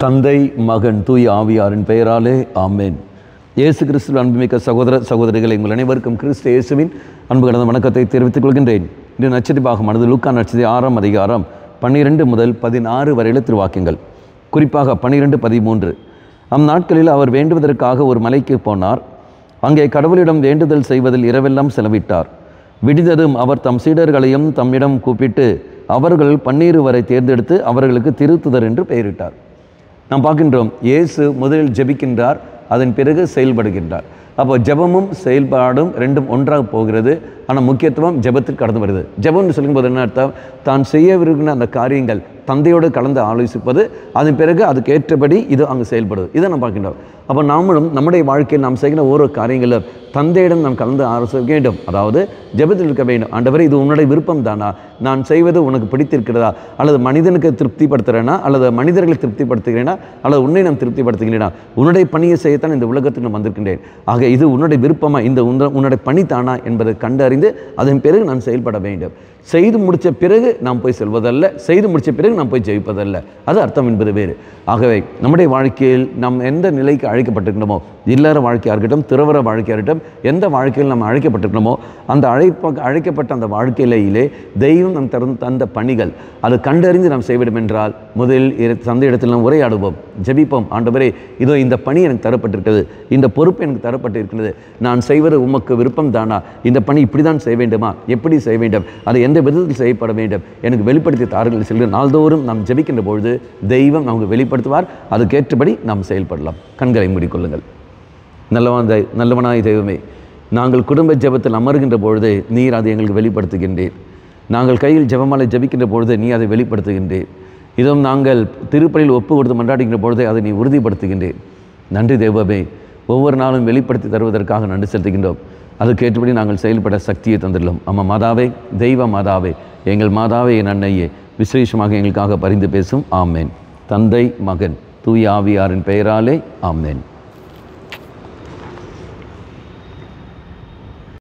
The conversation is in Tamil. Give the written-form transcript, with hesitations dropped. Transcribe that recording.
தந்தை மகன் தூய் ஆவியாரின் பெயராலே ஆமேன். இயேசு கிறிஸ்துவின் அன்புமிக்க சகோதர சகோதரிகளை உங்கள் அனைவருக்கும் கிறிஸ்து இயேசுவின் அன்பு கடந்த வணக்கத்தை தெரிவித்துக் கொள்கின்றேன். இன்று நட்சத்திர பாகமானது லூக்கா நட்சத்திர 6ஆம் அதிகாரம் 12 முதல் 16 வரையில திருவாக்கியங்கள். குறிப்பாக 12-13. அந்நாட்களில் அவர் வேண்டுவதற்காக ஒரு மலைக்கு போனார். அங்கே கடவுளிடம் வேண்டுதல் செய்வதில் இரவெல்லாம் செலவிட்டார். விடிந்ததும் அவர் தம் சீடர்களையும் தம்மிடம் கூப்பிட்டு அவர்கள் 12 வரை தேர்ந்தெடுத்து அவர்களுக்கு திருத்துதர் என்று பெயரிட்டார். நாம் பார்க்கின்றோம், இயேசு முதலில் ஜெபிக்கின்றார், அதன் பிறகு செயல்படுகின்றார். அப்போ ஜெபமும் செயல்பாடும் ரெண்டும் ஒன்றாக போகிறது. ஆனால் முக்கியத்துவம் ஜெபத்தில் கடந்து வருது. ஜெபம்னு சொல்லும்போது என்ன அர்த்தம்? தான் செய்யவிருக்கிற அந்த காரியங்கள் தந்தையோடு கலந்து ஆலோசிப்பது, அதன் பிறகு அதுக்கு ஏற்றபடி இது அங்கே செயல்படுது. இதை நம்ம பார்க்கின்றோம். அப்போ நாமளும் நம்முடைய வாழ்க்கையில் நாம் செய்கிற ஒவ்வொரு காரியங்களும் தந்தையிடம் நாம் கலந்து ஆலோசிக்க வேண்டும். அதாவது ஜெபத்தில் இருக்க வேண்டும். ஆண்டவரே, இது உன்னுடைய விருப்பம் தானா? நான் செய்வது உனக்கு பிடித்திருக்கிறதா? அல்லது மனிதனுக்கு திருப்திப்படுத்துகிறேனா? அல்லது மனிதர்களை திருப்திப்படுத்துகிறேனா? அல்லது உன்னை நான் திருப்திப்படுத்துகிறேனா? உன்னுடைய பணியை செய்யத்தான் இந்த உலகத்துக்கு நான் வந்திருக்கின்றேன். ஆக இது உன்னுடைய விருப்பமா? இந்த உன்னுடைய பணி தானா என்பதை கண்டறிந்து அதன் பிறகு நான் செயல்பட வேண்டும். செய்து முடித்த பிறகு நாம் போய் செல்வதல்ல, செய்து முடித்த பிறகு நாம் போய் ஜெயிப்பதல்ல. அது அர்த்தம் என்பது வேறு. ஆகவே நம்முடைய வாழ்க்கையில் நாம் எந்த நிலைக்கு அழைக்கப்பட்டிருக்கணுமோ, இல்லற வாழ்க்கையாக இருக்கட்டும், திறவர வாழ்க்கையாக இருக்கட்டும், எந்த வாழ்க்கையில் நாம் அழைக்கப்பட்டிருக்கணுமோ அந்த அழைக்கப்பட்ட அந்த வாழ்க்கையிலே தெய்வம் நம் தந்த பணிகள் அது கண்டறிந்து நாம் செய்விடும் என்றால் முதலில் தந்தை இடத்தில் நாம் உரையாடுவோம், ஜெபிப்போம். ஆண்டவரே, இதோ இந்த பணி எனக்கு தரப்பட்டிருக்கிறது, இந்த பொறுப்பு எனக்கு தரப்பட்டிருக்கிறது, நான் செய்வது உமக்கு விருப்பம் தானா? இந்த பணி இப்படி தான் செய்ய வேண்டுமா? எப்படி செய்ய வேண்டும்? அது எந்த விதத்தில் செய்யப்பட வேண்டும்? எனக்கு வெளிப்படுத்தி தாருங்கள் செல்கிற நாள்தோறும் நாம் ஜெபிக்கின்ற பொழுது தெய்வம் நமக்கு வெளிப்படுத்துவார். அதுக்கேற்றபடி நாம் செயல்படலாம். கண்களை மூடிக்கொள்ளுங்கள். நல்லவனாய் தெய்வமே, நாங்கள் குடும்ப ஜெபத்தில் அமர்கின்ற பொழுது நீர் அதை எங்களுக்கு வெளிப்படுத்துகின்றீர். நாங்கள் கையில் ஜெபமாலை ஜெபிக்கின்ற பொழுது நீ அதை வெளிப்படுத்துகின்றீர். இதுவும் நாங்கள் திருப்பலியில் ஒப்பு கொடுத்து மன்றாடுகின்ற பொழுது அதை நீ உறுதிப்படுத்துகின்றீர். நன்றி தெய்வமே, ஒவ்வொரு நாளும் வெளிப்படுத்தி தருவதற்காக நன்றி செலுத்துகின்றோம். அதுக்கேற்றபடி நாங்கள் செயல்பட சக்தியை தந்துள்ளோம். அம்மா மாதாவே, தெய்வ மாதாவே, எங்கள் மாதாவே, என் அன்னையே, விசேஷமாக எங்களுக்காக பரிந்து பேசும். ஆமேன். தந்தை மகன் தூய ஆவியாரின் பெயராலே ஆமேன்.